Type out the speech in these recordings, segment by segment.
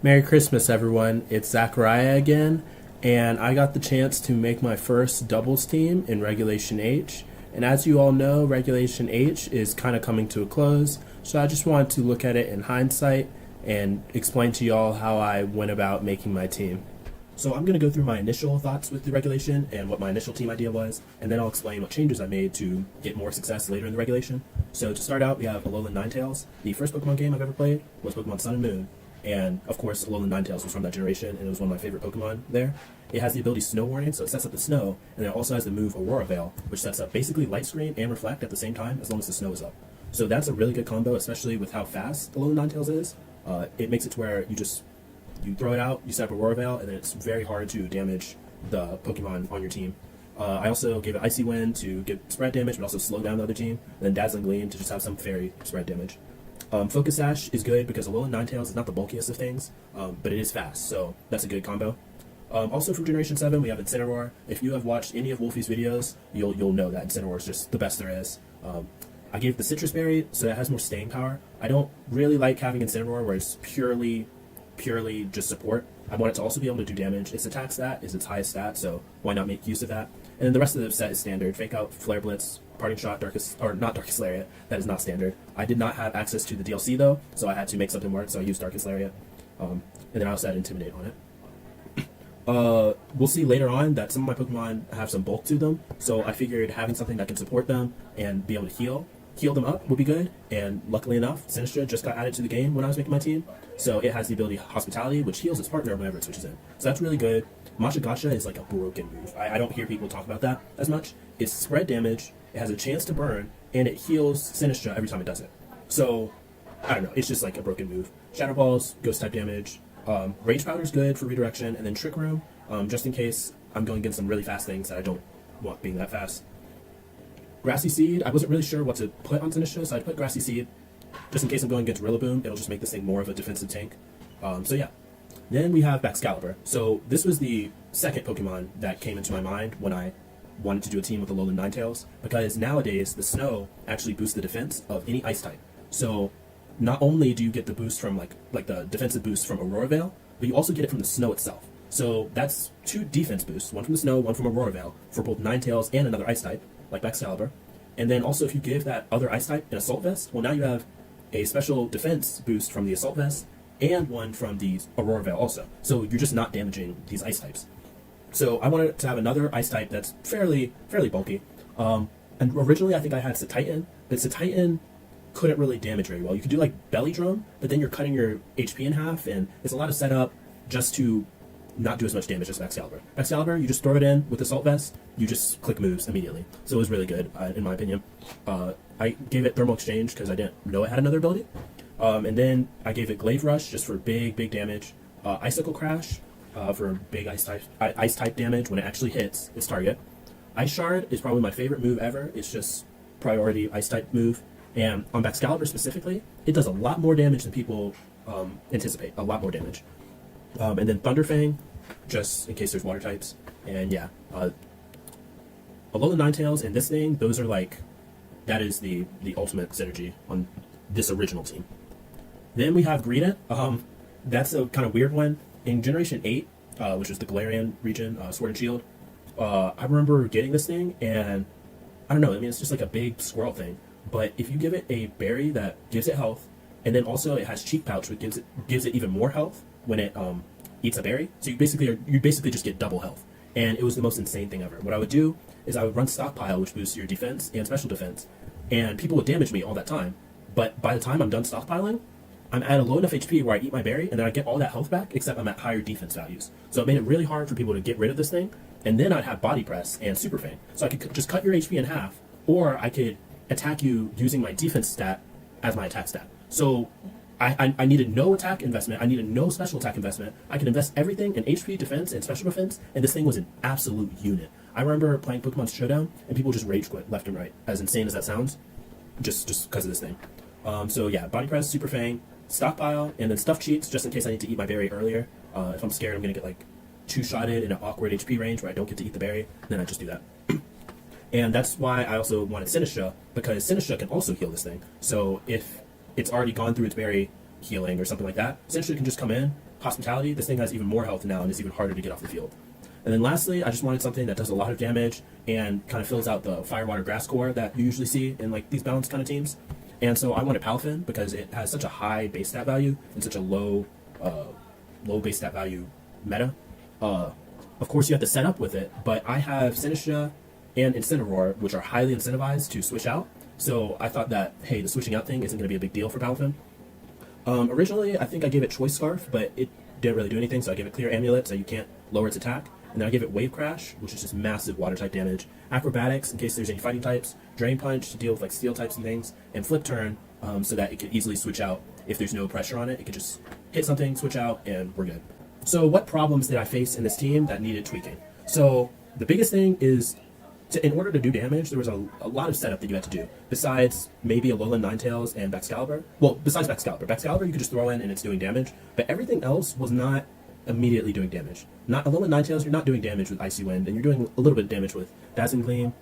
Merry Christmas, everyone. It's Zachariah again, and I got the chance to make my first doubles team in Regulation H. And as you all know, Regulation H is kind of coming to a close, so I just wanted to look at it in hindsight and explain to y'all how I went about making my team. So I'm going to go through my initial thoughts with the regulation and what my initial team idea was, and then I'll explain what changes I made to get more success later in the regulation. So to start out, we have Alolan Ninetales. The first Pokemon game I've ever played was Pokemon Sun and Moon. And of course, Alolan Ninetales was from that generation, and it was one of my favorite Pokemon there. It has the ability Snow Warning, so it sets up the snow, and it also has the move Aurora Veil, which sets up basically Light Screen and Reflect at the same time, as long as the snow is up. So that's a really good combo, especially with how fast Alolan Ninetales is. It makes it to where you throw it out, you set up Aurora Veil, and then it's very hard to damage the Pokemon on your team. I also gave it Icy Wind to get spread damage, but also slow down the other team, and then Dazzling Gleam to just have some fairy spread damage. Focus Sash is good because Alolan Ninetales is not the bulkiest of things, but it is fast, so that's a good combo. Also from Generation 7, we have Incineroar. If you have watched any of Wolfie's videos, you'll know that Incineroar is just the best there is. I gave the Citrus Berry, so it has more staying power. I don't really like having Incineroar where it's purely just support. I want it to also be able to do damage. Its attack stat is its highest stat, so why not make use of that? And then the rest of the set is standard. Fake Out, Flare Blitz, Parting Shot, not Darkest Lariat. That is not standard. I did not have access to the DLC though, so I had to make something work, so I used Darkest Lariat. And then I also had Intimidate on it. We'll see later on that some of my Pokemon have some bulk to them, so I figured having something that can support them and be able to heal them up would be good. And luckily enough, Sinistra just got added to the game when I was making my team, so it has the ability Hospitality, which heals its partner whenever it switches in. So that's really good. Machagacha is like a broken move. I don't hear people talk about that as much. It's spread damage, it has a chance to burn, and it heals Sinistra every time it does it. So, I don't know, it's just like a broken move. Shadow Balls, Ghost type damage. Rage Powder is good for redirection, and then Trick Room, just in case I'm going against some really fast things that I don't want being that fast. Grassy Seed, I wasn't really sure what to put on Sinistra, so I put Grassy Seed. Just in case I'm going against Rillaboom, it'll just make this thing more of a defensive tank. So yeah. Then we have Baxcalibur. So this was the second Pokemon that came into my mind when I wanted to do a team with Alolan Ninetales, because nowadays the snow actually boosts the defense of any ice type. So not only do you get the boost from like the defensive boost from Aurora Veil, but you also get it from the snow itself. So that's two defense boosts, one from the snow, one from Aurora Veil, for both Ninetales and another ice type, like Baxcalibur. And then also if you give that other ice type an Assault Vest, well now you have a special defense boost from the Assault Vest and one from the Aurora Veil also. So you're just not damaging these ice types. So I wanted to have another ice type that's fairly bulky. And originally I think I had Cetitan, but Cetitan couldn't really damage very well. You could do like Belly Drum, but then you're cutting your HP in half, and it's a lot of setup just to not do as much damage as Baxcalibur. Baxcalibur, you just throw it in with Assault Vest, you just click moves immediately. So it was really good, in my opinion. I gave it Thermal Exchange because I didn't know it had another ability. And then I gave it Glaive Rush just for big damage. Icicle Crash for big ice type damage when it actually hits its target. Ice Shard is probably my favorite move ever. It's just priority ice type move. And on Baxcalibur specifically, it does a lot more damage than people anticipate. A lot more damage. And then Thunderfang, just in case there's water types. And yeah, Alolan Ninetales and this thing, those are like, that is the ultimate synergy on this original team. Then we have Greedent. That's a kind of weird one. In Generation 8, which is the Galarian region, Sword and Shield, I remember getting this thing, and I don't know, I mean, it's just like a big squirrel thing. But if you give it a berry that gives it health, and then also it has Cheek Pouch, which gives it even more health when it eats a berry, so you basically just get double health. And it was the most insane thing ever. What I would do is I would run Stockpile, which boosts your defense and special defense, and people would damage me all that time. But by the time I'm done stockpiling, I'm at a low enough HP where I eat my berry, and then I get all that health back, except I'm at higher defense values. So it made it really hard for people to get rid of this thing, and then I'd have Body Press and Super Fang. So I could just cut your HP in half, or I could attack you using my defense stat as my attack stat. So I needed no attack investment, I needed no special attack investment. I could invest everything in HP, defense, and special defense, and this thing was an absolute unit. I remember playing Pokemon Showdown, and people just rage quit left and right, as insane as that sounds, just because of this thing. So yeah, Body Press, Super Fang, Stockpile, and then Stuff Cheats, just in case I need to eat my berry earlier. If I'm scared I'm going to get like two-shotted in an awkward HP range where I don't get to eat the berry, then I just do that. And that's why I also wanted Sinistra, because Sinistra can also heal this thing. So if it's already gone through its berry healing or something like that, Sinistra can just come in, Hospitality, this thing has even more health now and is even harder to get off the field. And then lastly, I just wanted something that does a lot of damage and kind of fills out the fire, water, grass core that you usually see in like these balanced kind of teams. And so I wanted Palafin because it has such a high base stat value and such a low base stat value meta. Of course, you have to set up with it, but I have Sinistra and Incineroar, which are highly incentivized to switch out. So I thought that, hey, the switching out thing isn't going to be a big deal for Palafin. Originally, I think I gave it Choice Scarf, but it didn't really do anything, so I gave it Clear Amulet, so you can't lower its attack. And then I gave it Wave Crash, which is just massive water type damage. Acrobatics, in case there's any fighting types. Drain Punch to deal with like steel types and things. And Flip Turn, so that it could easily switch out if there's no pressure on it. It could just hit something, switch out, and we're good. So what problems did I face in this team that needed tweaking? So the biggest thing is, in order to do damage, there was a lot of setup that you had to do. Besides maybe Alolan Ninetales and Baxcalibur. Well, besides Baxcalibur. Baxcalibur you could just throw in and it's doing damage. But everything else was not immediately doing damage. Not Alolan Ninetales, you're not doing damage with Icy Wind, and you're doing a little bit of damage with Dazzling Gleam.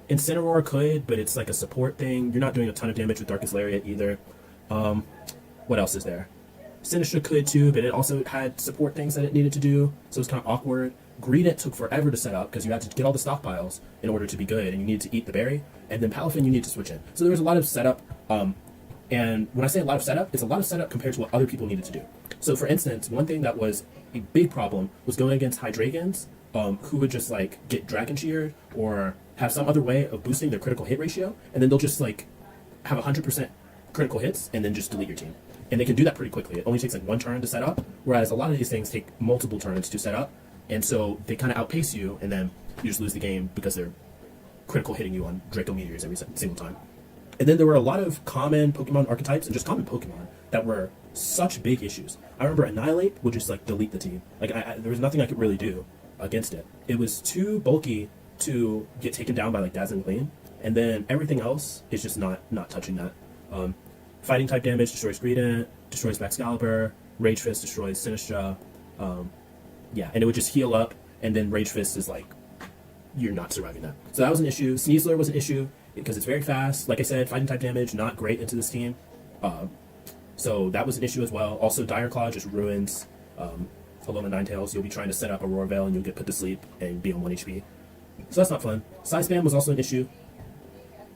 Incineroar could, but it's like a support thing. You're not doing a ton of damage with Darkest Lariat either. What else is there? Sinistra could too, but it also had support things that it needed to do, so it's kind of awkward. Greedent took forever to set up because you had to get all the stockpiles in order to be good, and you needed to eat the berry. And then Palafin, you need to switch in. So there was a lot of setup. And when I say a lot of setup, it's a lot of setup compared to what other people needed to do. So for instance, one thing that was a big problem was going against Hydreigans, who would just like get Dragon Cheered or have some other way of boosting their critical hit ratio, and then they'll just like have 100% critical hits and then just delete your team. And they can do that pretty quickly. It only takes like one turn to set up, whereas a lot of these things take multiple turns to set up. And so they kind of outpace you, and then you just lose the game because they're critical hitting you on Draco Meteors every single time. And then there were a lot of common Pokemon archetypes and just common Pokemon that were such big issues. I remember Annihilate would just like delete the team. Like there was nothing I could really do against it. It was too bulky to get taken down by like Dazzling Gleam, and then everything else is just not touching that. Fighting type damage destroys Greedent, destroys Baxcalibur, Rage Fist destroys Sinistra. Yeah, and it would just heal up, and then Rage Fist is like, you're not surviving that. So that was an issue. Sneasler was an issue because it's very fast. Like I said, fighting type damage, not great into this team. So that was an issue as well. Also, Dire Claw just ruins Alolan Ninetales. You'll be trying to set up Aurora Veil, and you'll get put to sleep and be on 1 HP. So that's not fun. Size Spam was also an issue.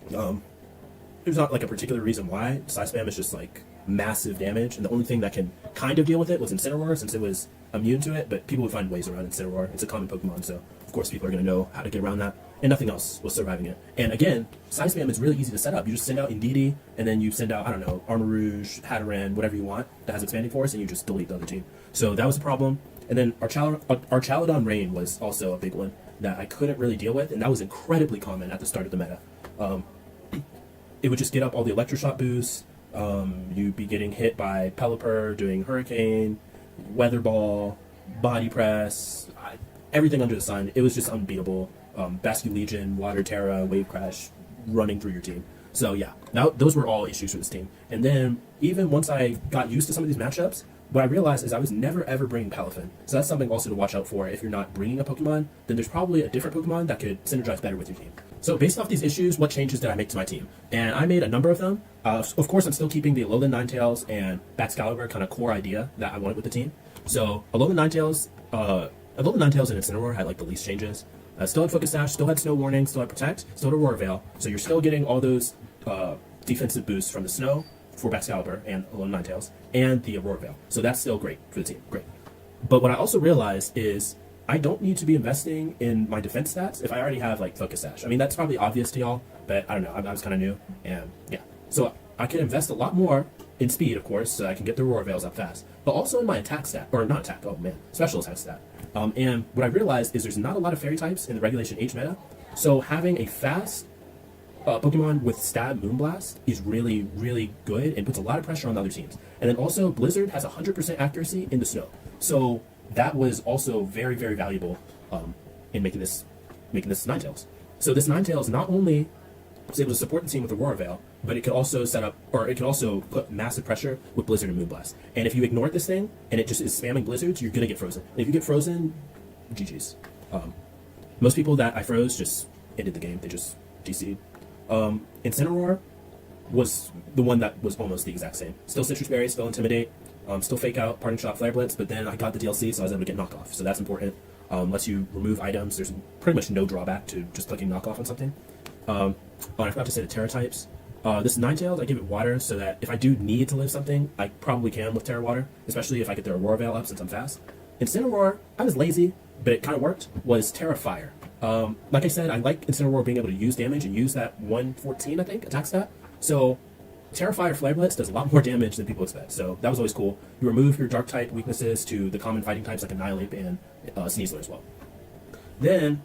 There's not like a particular reason why. Size Spam is just like massive damage, and the only thing that can kind of deal with it was Incineroar, since it was immune to it, but people would find ways around Incineroar. It's a common Pokemon, so of course people are going to know how to get around that, and nothing else was surviving it. And again, Size Spam is really easy to set up. You just send out Indeedee, and then you send out, I don't know, Armor Rouge, Hatterene, whatever you want that has Expanding Force, and you just delete the other team. So that was a problem. And then Archaludon Rain was also a big one that I couldn't really deal with, and that was incredibly common at the start of the meta. It would just get up all the Electroshock boosts. You'd be getting hit by Pelipper, doing Hurricane, Weather Ball, Body Press, everything under the sun. It was just unbeatable. Basculegion, Water Terra, Wave Crash, running through your team. So yeah, those were all issues for this team. And then even once I got used to some of these matchups, what I realized is I was never ever bringing Palafin. So that's something also to watch out for. If you're not bringing a Pokemon, then there's probably a different Pokemon that could synergize better with your team. So based off these issues, what changes did I make to my team? And I made a number of them. Of course, I'm still keeping the Alolan Ninetales and Baxcalibur kind of core idea that I wanted with the team. So Alolan Ninetales and Incineroar had like the least changes. Still had Focus Sash, still had Snow Warning, still had Protect, still had Aurora Veil. So you're still getting all those defensive boosts from the Snow for Baxcalibur and Alolan Ninetales, and the Aurora Veil. So that's still great for the team, great. But what I also realized is I don't need to be investing in my defense stats if I already have like Focus Sash. I mean, that's probably obvious to y'all, but I don't know, I was kind of new, and yeah. So I can invest a lot more in speed, of course, so I can get the Aurora Veils up fast, but also in my attack stat, or not attack, oh man, special attack stat. And what I realized is there's not a lot of fairy types in the Regulation H meta, so having a fast Pokemon with Stab Moonblast is really, really good and puts a lot of pressure on the other teams. And then also, Blizzard has 100% accuracy in the snow. So that was also very, very valuable in making this Ninetales. So this Ninetales not only was able to support the team with Aurora Veil, but it could also put massive pressure with Blizzard and Moonblast. And if you ignore this thing, and it just is spamming Blizzards, you're going to get frozen. And if you get frozen, GG's. Most people that I froze just ended the game. They just DC'd. Incineroar was the one that was almost the exact same. Still Citrus Berry, still Intimidate. Still fake out parting shot flare blitz, but then I got the DLC, so I was able to get knockoff. So that's important. Lets you remove items. There's pretty much no drawback to just clicking knockoff on something. Oh, I forgot to say the Terra types. This Ninetales, I give it water so that if I do need to live something, I probably can with Terra water, especially if I get the Aurora Veil up since I'm fast. Incineroar, I was lazy, but it kind of worked, was Zettafire. Like I said, I like Incineroar being able to use damage and use that 114, I think, attack stat. So Zettafire Flare Blitz does a lot more damage than people expect, so that was always cool. You remove your dark type weaknesses to the common fighting types like Annihilate and Sneasler as well. Then,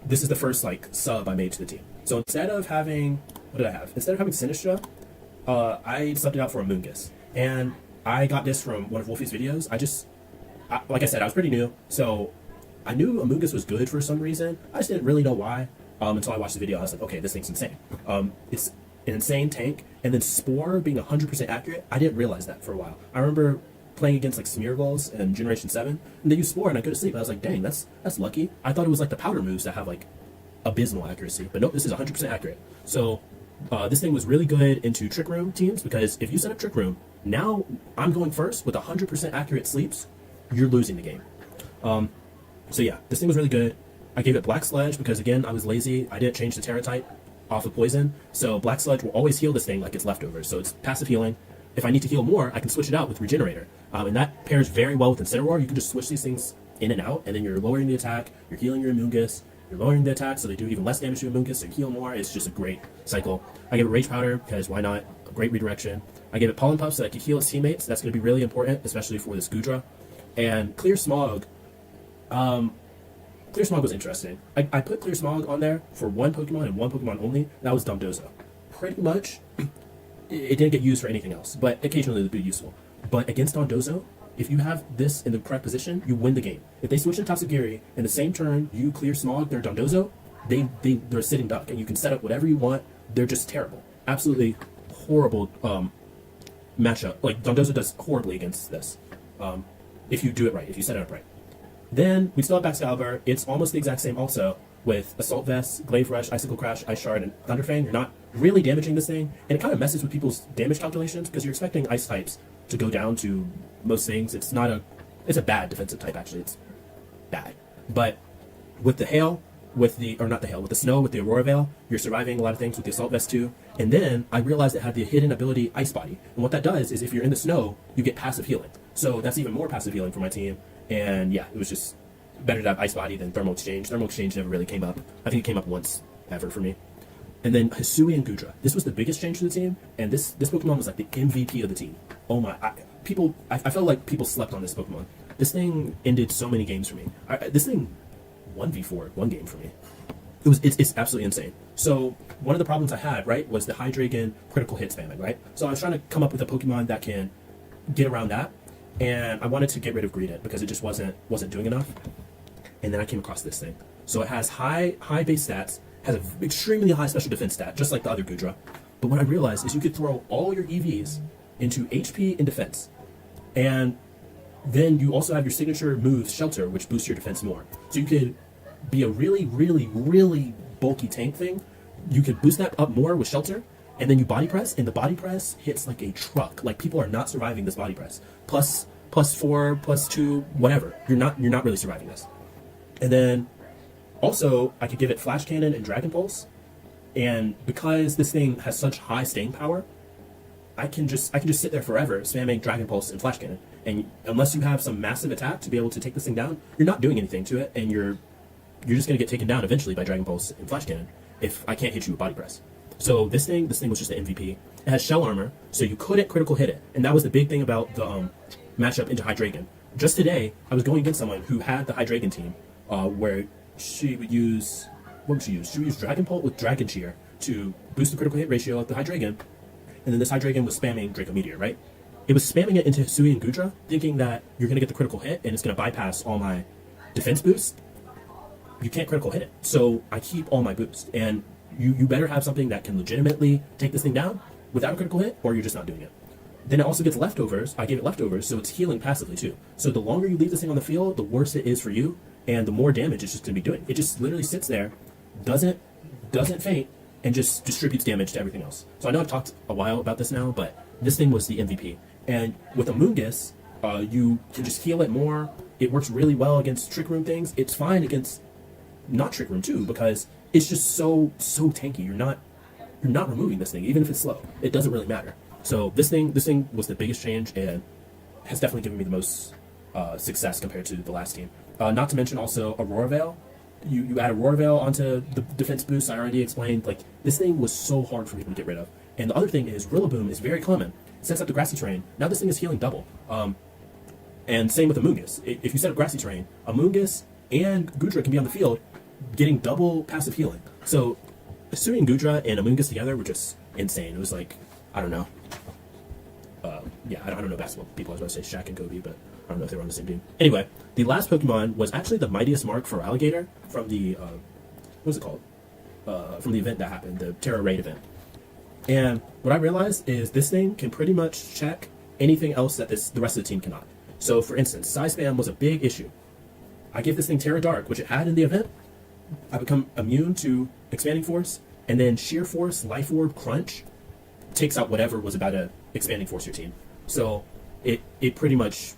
this is the first like sub I made to the team. So instead of having, what did I have? Instead of having Sinistra, I subbed it out for a Moongus. And I got this from one of Wolfie's videos. Like I said, I was pretty new, so I knew Amoonguss was good for some reason. I just didn't really know why until I watched the video. I was like, okay, this thing's insane. It's an insane tank, and then Spore being 100% accurate, I didn't realize that for a while. I remember playing against like Smeargulls in Generation 7, and they used Spore, and I go to sleep. I was like, dang, that's lucky. I thought it was like the powder moves that have like abysmal accuracy, but nope, this is 100% accurate. So this thing was really good into Trick Room teams, because if you set up Trick Room, now I'm going first with 100% accurate sleeps, you're losing the game. So yeah, this thing was really good. I gave it Black Sledge because, again, I was lazy. I didn't change the Terra type off of Poison. So Black Sledge will always heal this thing like it's leftovers. So it's passive healing. If I need to heal more, I can switch it out with Regenerator. And that pairs very well with Incineroar. You can just switch these things in and out, and then you're lowering the attack, you're healing your Amoonguss, you're lowering the attack so they do even less damage to Amoonguss, so you heal more. It's just a great cycle. I gave it Rage Powder because why not? A great redirection. I gave it Pollen Puff so that I could heal its teammates. That's going to be really important, especially for this Goodra. And Clear Smog. Clear Smog was interesting. I put Clear Smog on there for one Pokemon and one Pokemon only. That was Dondozo. Pretty much, it didn't get used for anything else, but occasionally it would be useful. But against Dondozo, if you have this in the correct position, you win the game. If they switch to Tatsugiri, in the same turn you Clear Smog their Dondozo, they're a sitting duck, and you can set up whatever you want. They're just terrible. Absolutely horrible matchup. Like, Dondozo does horribly against this. If you do it right, if you set it up right. Then we still have Baxcalibur. It's almost the exact same also with Assault Vest, Glaive Rush, Icicle Crash, Ice Shard, and Thunderfang. You're not really damaging this thing, and it kind of messes with people's damage calculations because you're expecting Ice types to go down to most things. It's a bad defensive type, actually. It's bad. But with the Hail, with the Snow, with the Aurora Veil, you're surviving a lot of things with the Assault Vest too. And then I realized it had the hidden ability Ice Body. And what that does is if you're in the snow, you get passive healing. So that's even more passive healing for my team. And yeah, it was just better to have Ice Body than Thermal Exchange. Thermal Exchange never really came up. I think it came up once ever for me. And then Hisui and Goodra. This was the biggest change to the team, and this Pokemon was like the MVP of the team. Oh my, I felt like people slept on this Pokemon. This thing ended so many games for me. This thing 1v4 one game for me. It's absolutely insane. So one of the problems I had, right, was the Hydreigon critical hit spamming, right? So I was trying to come up with a Pokemon that can get around that, and I wanted to get rid of Greedent because it just wasn't doing enough. And then I came across this thing. So it has high base stats, has an extremely high special defense stat, just like the other Goodra. But what I realized is you could throw all your EVs into HP and defense. And then you also have your signature move, Shelter, which boosts your defense more. So you could be a really, really, really bulky tank thing. You could boost that up more with Shelter, and then you body press, and the body press hits like a truck. Like, people are not surviving this body press. Plus 4, plus 2, whatever. You're not really surviving this. And then also, I could give it Flash Cannon and Dragon Pulse, and because this thing has such high staying power, I can just sit there forever spamming Dragon Pulse and Flash Cannon. And unless you have some massive attack to be able to take this thing down, you're not doing anything to it, and you're just going to get taken down eventually by Dragon Pulse and Flash Cannon if I can't hit you with Body Press. So this thing was just the MVP. It has Shell Armor, so you couldn't critical hit it, and that was the big thing about the matchup into Hydreigon. Just today, I was going against someone who had the Hydreigon team, where she would use, what would she use? She would use Dragon Pulse with Dragon Cheer to boost the critical hit ratio of the Hydreigon, and then this Hydreigon was spamming Draco Meteor, right? It was spamming it into Hisui and Goodra, thinking that you're going to get the critical hit and it's going to bypass all my defense boosts. You can't critical hit it, so I keep all my boosts, and you better have something that can legitimately take this thing down without a critical hit, or you're just not doing it. Then it also gets leftovers. I gave it leftovers, so it's healing passively too. So the longer you leave this thing on the field, the worse it is for you, and the more damage it's just going to be doing. It just literally sits there, doesn't faint, and just distributes damage to everything else. So I know I've talked a while about this now, but this thing was the MVP. And with Amoonguss, you can just heal it more. It works really well against Trick Room things. It's fine against not Trick Room too, because it's just so tanky. You're not removing this thing, even if it's slow. It doesn't really matter. So this thing was the biggest change and has definitely given me the most success compared to the last team. Not to mention also Aurora Veil. You add Aurora Veil onto the defense boost. I already explained. Like, this thing was so hard for people to get rid of. And the other thing is Rillaboom is very common. It sets up the grassy terrain. Now this thing is healing double. And same with Amoonguss. If you set up grassy terrain, Amoonguss and Goodra can be on the field getting double passive healing. So Hisuian Goodra and Amoonguss together were just insane. It was like, I don't know. I don't know basketball people. I was about to say Shaq and Kobe, but I don't know if they were on the same team. Anyway, the last Pokemon was actually the Mightiest Mark for Alligator from the, what was it called? From the event that happened, the Terra Raid event. And what I realized is this thing can pretty much check anything else that the rest of the team cannot. So, for instance, Size Spam was a big issue. I give this thing Terra Dark, which it had in the event. I become immune to Expanding Force, and then Sheer Force, Life Orb, Crunch takes out whatever was about to Expanding Force your team. So it pretty much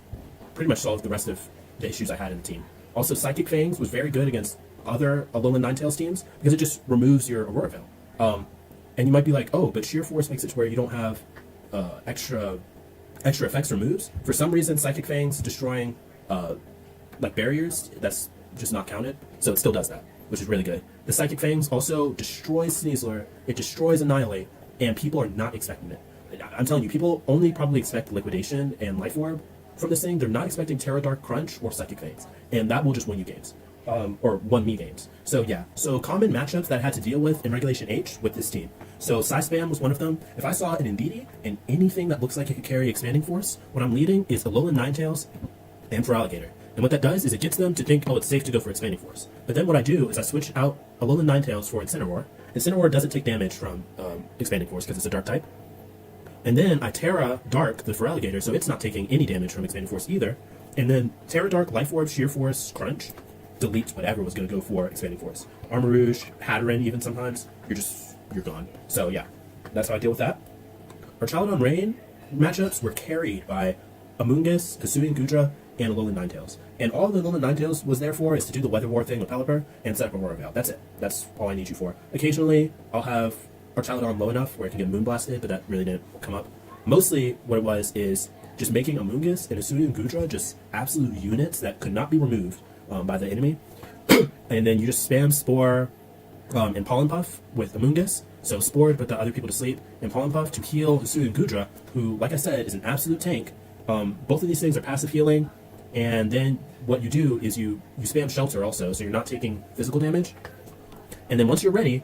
solved the rest of the issues I had in the team. Also, Psychic Fangs was very good against other Alolan Ninetales teams because it just removes your Aurora Veil. And you might be like, oh, but Sheer Force makes it to where you don't have extra effects or moves. For some reason, Psychic Fangs destroying like barriers, that's just not counted. So it still does that, which is really good. The Psychic Fangs also destroys Sneasler, it destroys Annihilate, and people are not expecting it. I'm telling you, people only probably expect Liquidation and Life Orb from this thing. They're not expecting Terra Dark Crunch or Psychic Fangs, and that will just win you games. Or won me games. So yeah, so common matchups that I had to deal with in Regulation H with this team. So Size Spam was one of them. If I saw an Indeedee and anything that looks like it could carry Expanding Force, what I'm leading is Alolan Ninetales and for Alligator. And what that does is it gets them to think, oh, it's safe to go for Expanding Force. But then what I do is I switch out Alolan Ninetales for Incineroar. Incineroar doesn't take damage from Expanding Force because it's a Dark type. And then I Terra Dark the Feraligatr, so it's not taking any damage from Expanding Force either. And then Terra Dark, Life Orb, Sheer Force, Crunch deletes whatever was going to go for Expanding Force. Armarouge, Hatterene even sometimes, you're gone. So yeah, that's how I deal with that. Our Chaladon Rain matchups were carried by Amoonguss, Hisuian Goodra, and Alolan Ninetales. And all the Alolan Ninetales was there for is to do the Weather War thing with Pelipper and set up Aurora Veil. That's it. That's all I need you for. Occasionally, I'll have our Chaladon low enough where it can get Moonblasted, but that really didn't come up. Mostly, what it was is just making Amoonguss and Hisuian Goodra just absolute units that could not be removed by the enemy. And then you just spam Spore and Pollen Puff with Amoonguss. So Spore to put the other people to sleep, and Pollen Puff to heal Hisuian Goodra, who, like I said, is an absolute tank. Both of these things are passive healing, and then what you do is you spam Shelter also, so you're not taking physical damage. And then once you're ready,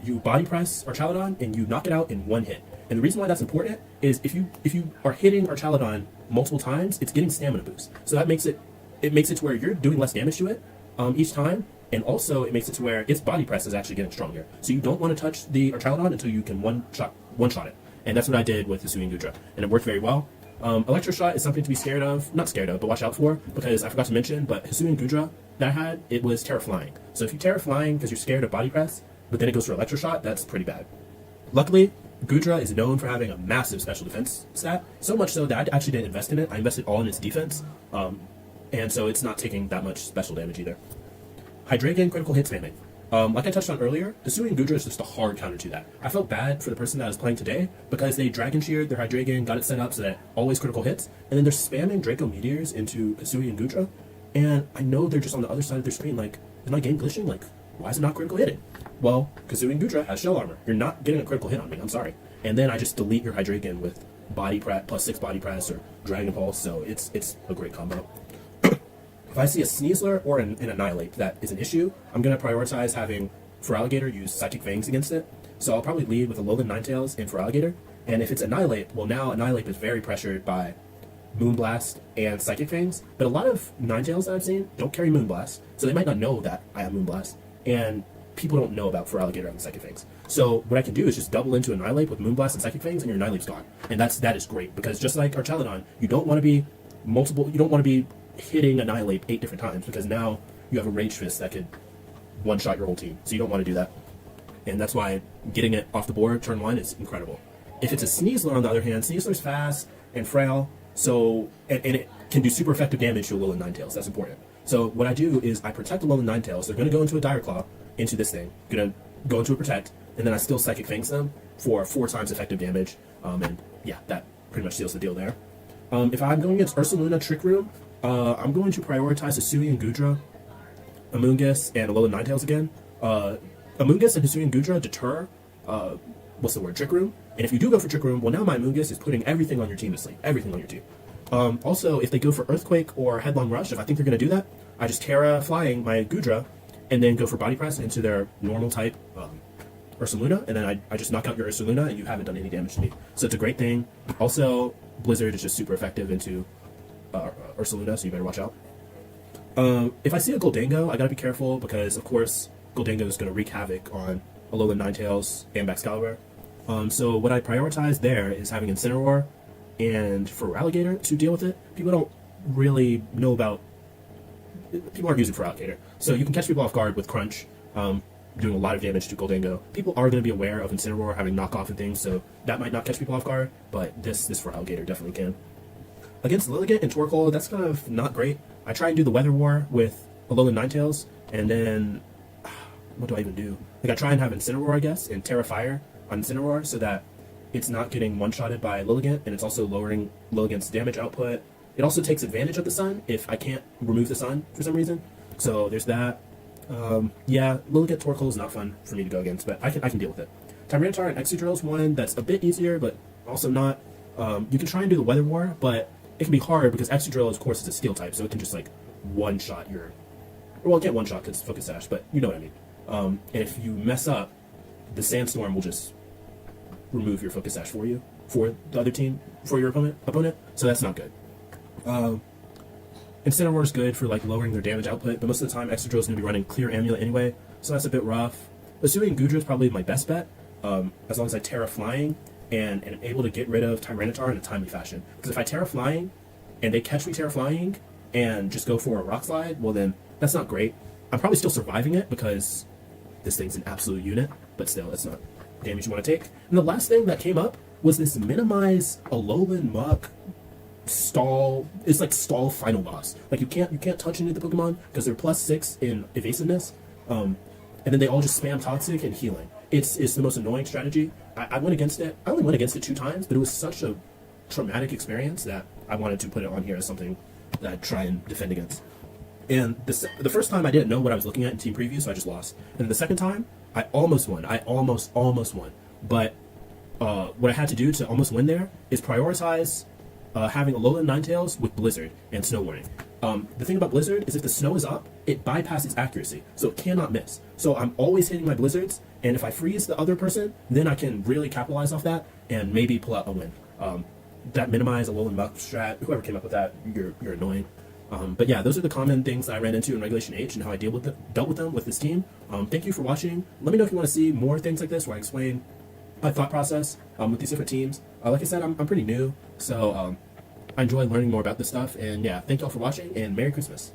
you body press our Chaladon and you knock it out in one hit. And the reason why that's important is if you are hitting our Chaladon multiple times, it's getting stamina boost. So that makes it to where you're doing less damage to it each time, and also it makes it to where its body press is actually getting stronger. So you don't want to touch our Chaladon until you can one shot it. And that's what I did with Hisuian Goodra, and it worked very well. Electroshot is something to be scared of, not scared of, but watch out for, because I forgot to mention, but Hisuian Goodra that I had, it was Terra Flying. So if you Terra Flying because you're scared of body press, but then it goes for Electroshot, that's pretty bad. Luckily, Goodra is known for having a massive special defense stat, so much so that I actually didn't invest in it. I invested all in its defense, and so it's not taking that much special damage either. Hydreigon critical hit spamming. Like I touched on earlier, Hisuian Goodra is just a hard counter to that. I felt bad for the person that was playing today because they Dragon Sheared their Hydreigon, got it set up so that always critical hits, and then they're spamming Draco Meteors into Hisuian Goodra, and I know they're just on the other side of their screen like, is my game glitching? Like, why is it not critical hitting? Well, Hisuian Goodra has Shell Armor. You're not getting a critical hit on me, I'm sorry. And then I just delete your Hydreigon with Body Press, +6 Body Press, or Dragon Pulse, so it's a great combo. If I see a Sneasler or an Annihilate that is an issue, I'm going to prioritize having Feraligatr use Psychic Fangs against it. So I'll probably lead with Alolan Ninetales and Feraligatr. And if it's Annihilate, well, now Annihilate is very pressured by Moonblast and Psychic Fangs. But a lot of Ninetales that I've seen don't carry Moonblast, so they might not know that I have Moonblast. And people don't know about Feraligatr having Psychic Fangs. So what I can do is just double into Annihilate with Moonblast and Psychic Fangs, and your Annihilate's gone. And that is great, because just like our Chaladon, you don't want to be hitting Annihilate 8 different times, because now you have a Rage Fist that could one-shot your whole team, so you don't want to do that. And that's why getting it off the board turn 1 is incredible. If it's a Sneasler, on the other hand, Sneasler's fast, and frail. So, and it can do super effective damage to Alolan Ninetales. That's important. So what I do is I protect Alolan Ninetales. They're going to go into a Dire Claw, into this thing. Going to go into a Protect, and then I still Psychic Fangs them for 4 times effective damage. And yeah, that pretty much seals the deal there. If I'm going against Ursaluna Trick Room, I'm going to prioritize Hisuian Gudra, Amoonguss, and Alolan Ninetales again. Amoonguss and Hisuian Gudra deter, Trick Room. And if you do go for Trick Room, well, now my Amoonguss is putting everything on your team to sleep. Everything on your team. Also, if they go for Earthquake or Headlong Rush, if I think they're going to do that, I just Terra Flying my Gudra, and then go for Body Press into their normal type Ursaluna, and then I just knock out your Ursaluna, and you haven't done any damage to me. So it's a great thing. Also, Blizzard is just super effective into Ursaluna, so you better watch out. If I see a Goldango, I gotta be careful, because, of course, Goldango is going to wreak havoc on Alolan Ninetales and Baxcalibur. So what I prioritize there is having Incineroar and Feraligatr to deal with it. People don't really know about... People aren't using Feraligatr. So you can catch people off guard with Crunch, doing a lot of damage to Goldango. People are going to be aware of Incineroar having knockoff and things, so that might not catch people off guard, but this Feraligatr definitely can. Against Lilligant and Torkoal, that's kind of not great. I try and do the Weather War with Alolan Ninetales, and then... What do I even do? Like, I try and have Incineroar, I guess, and Zettafire on Incineroar, so that it's not getting one-shotted by Lilligant, and it's also lowering Lilligant's damage output. It also takes advantage of the sun if I can't remove the sun for some reason. So there's that. Yeah, Lilligant Torkoal is not fun for me to go against, but I can deal with it. Tyranitar and Excadrill is one that's a bit easier, but also not. You can try and do the Weather War, but it can be hard because Excadrill, of course, is a Steel type, so it can just, like, one-shot your... Well, it can't one-shot because it's Focus Sash, but you know what I mean. And if you mess up, the Sandstorm will just remove your Focus Sash for you, for the other team, for your opponent, so that's not good. Incineroar is good for, like, lowering their damage output, but most of the time Excadrill is going to be running Clear Amulet anyway, so that's a bit rough. Hisuian Gudra is probably my best bet, as long as I Terra Flying and am able to get rid of Tyranitar in a timely fashion. Because if I Terra Flying, and they catch me Terra Flying, and just go for a Rock Slide, well then, that's not great. I'm probably still surviving it, because this thing's an absolute unit, but still, it's not damage you want to take. And the last thing that came up was this Minimize Alolan Muck stall. It's like stall final boss. Like, you can't touch any of the Pokemon because they're +6 in evasiveness, and then they all just spam Toxic and healing. It's the most annoying strategy. I went against it. I only went against it 2 times, but it was such a traumatic experience that I wanted to put it on here as something that I'd try and defend against. And the first time I didn't know what I was looking at in team preview, so I just lost. And the second time, I almost won. I almost won. But what I had to do to almost win there is prioritize having Alolan Ninetales with Blizzard and Snow Warning. The thing about Blizzard is if the snow is up, it bypasses accuracy, so it cannot miss. So I'm always hitting my Blizzards, and if I freeze the other person, then I can really capitalize off that and maybe pull out a win. That Minimize Alolan Muck strat, whoever came up with that, you're annoying. But yeah, those are the common things that I ran into in Regulation H and how I dealt with them with this team. Thank you for watching. Let me know if you want to see more things like this where I explain my thought process with these different teams. Like I said, I'm pretty new, so I enjoy learning more about this stuff. And yeah, thank y'all for watching, and Merry Christmas.